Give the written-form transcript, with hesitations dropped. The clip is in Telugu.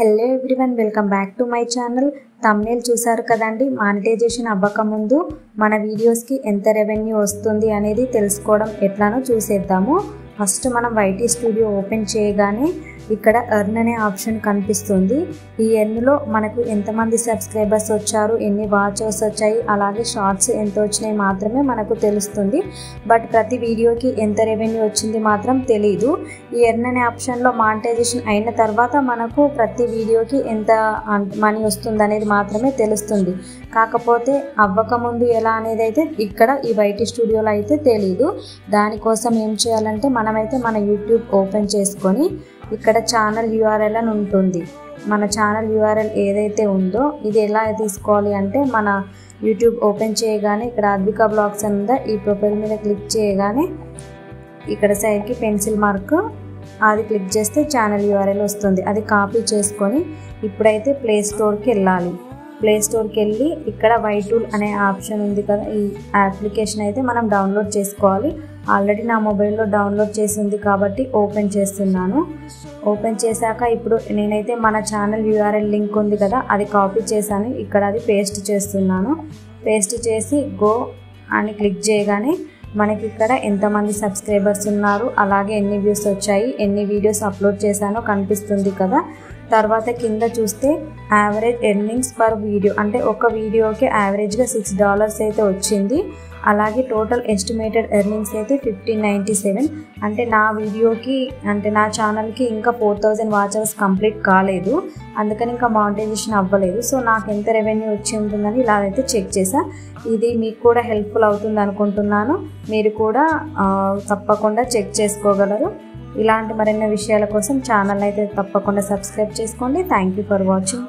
Hello everyone, welcome back to my channel. Thumbnail చూసారు కదండి. మానిటైజేషన్ అవ్వక ముందు మన వీడియోస్కి ఎంత రెవెన్యూ వస్తుంది అనేది తెలుసుకోవడం ఎట్లానో చూసేద్దాము. ఫస్ట్ మనం వైటీ స్టూడియో ఓపెన్ చేయగానే ఇక్కడ ఎర్న్ అనే ఆప్షన్ కనిపిస్తుంది. ఈ ఎర్న్లో మనకు ఎంతమంది సబ్స్క్రైబర్స్ వచ్చారు, ఎన్ని వాచర్స్ వచ్చాయి, అలాగే షార్ట్స్ ఎంత వచ్చినాయి మాత్రమే మనకు తెలుస్తుంది. బట్ ప్రతి వీడియోకి ఎంత రెవెన్యూ వచ్చింది మాత్రం తెలీదు. ఈ ఎర్న్ అనే ఆప్షన్లో మానిటైజేషన్ అయిన తర్వాత మనకు ప్రతి వీడియోకి ఎంత మనీ వస్తుంది అనేది మాత్రమే తెలుస్తుంది. కాకపోతే అవ్వకముందు ఎలా అనేది అయితే ఇక్కడ ఈ వైటీ స్టూడియోలో అయితే తెలీదు. దానికోసం ఏం చేయాలంటే మనమైతే మన యూట్యూబ్ ఓపెన్ చేసుకొని ఇక్కడ ఛానల్ యూఆర్ఎల్ అని ఉంటుంది. మన ఛానల్ యూఆర్ఎల్ ఏదైతే ఉందో ఇది ఎలా తీసుకోవాలి అంటే మన యూట్యూబ్ ఓపెన్ చేయగానే ఇక్కడ అద్విక బ్లాగ్స్ అని ఉందా, ఈ ప్రొఫైల్ మీద క్లిక్ చేయగానే ఇక్కడ సైడ్కి పెన్సిల్ మార్క్ అది క్లిక్ చేస్తే ఛానల్ యూఆర్ఎల్ వస్తుంది. అది కాపీ చేసుకొని ఇప్పుడైతే ప్లే స్టోర్కి వెళ్ళాలి. ప్లే స్టోర్కి వెళ్ళి ఇక్కడ వైటూల్ అనే ఆప్షన్ ఉంది కదా, ఈ అప్లికేషన్ అయితే మనం డౌన్లోడ్ చేసుకోవాలి. ఆల్రెడీ నా మొబైల్లో డౌన్లోడ్ చేసి ఉంది కాబట్టి ఓపెన్ చేస్తున్నాను. ఓపెన్ చేశాక ఇప్పుడు నేనైతే మన ఛానల్ యూఆర్ఎల్ లింక్ ఉంది కదా అది కాపీ చేశాను. ఇక్కడ అది పేస్ట్ చేస్తున్నాను. పేస్ట్ చేసి గో అని క్లిక్ చేయగానే మనకి ఇక్కడ ఎంతమంది సబ్స్క్రైబర్స్ ఉన్నారు, అలాగే ఎన్ని వ్యూస్ వచ్చాయి, ఎన్ని వీడియోస్ అప్లోడ్ చేశానో కనిపిస్తుంది కదా. తర్వాత కింద చూస్తే యావరేజ్ ఎర్నింగ్స్ పర్ వీడియో అంటే ఒక వీడియోకి యావరేజ్గా $6 అయితే వచ్చింది. అలాగే టోటల్ ఎస్టిమేటెడ్ ఎర్నింగ్స్ అయితే 1597. అంటే నా వీడియోకి అంటే నా ఛానల్కి ఇంకా 4000 వాచర్స్ కంప్లీట్ కాలేదు, అందుకని ఇంకా మానిటైజేషన్ అవ్వలేదు. సో నాకు ఎంత రెవెన్యూ వచ్చి ఉంటుందని ఇలా అయితే చెక్ చేసా. ఇది మీకు కూడా హెల్ప్ఫుల్ అవుతుంది అనుకుంటున్నాను. మీరు కూడా తప్పకుండా చెక్ చేసుకోగలరు. ఇలాంటి మరిన్ని విషయాల కోసం ఛానల్ అయితే తప్పకుండా సబ్స్క్రైబ్ చేసుకోండి. Thank you for watching.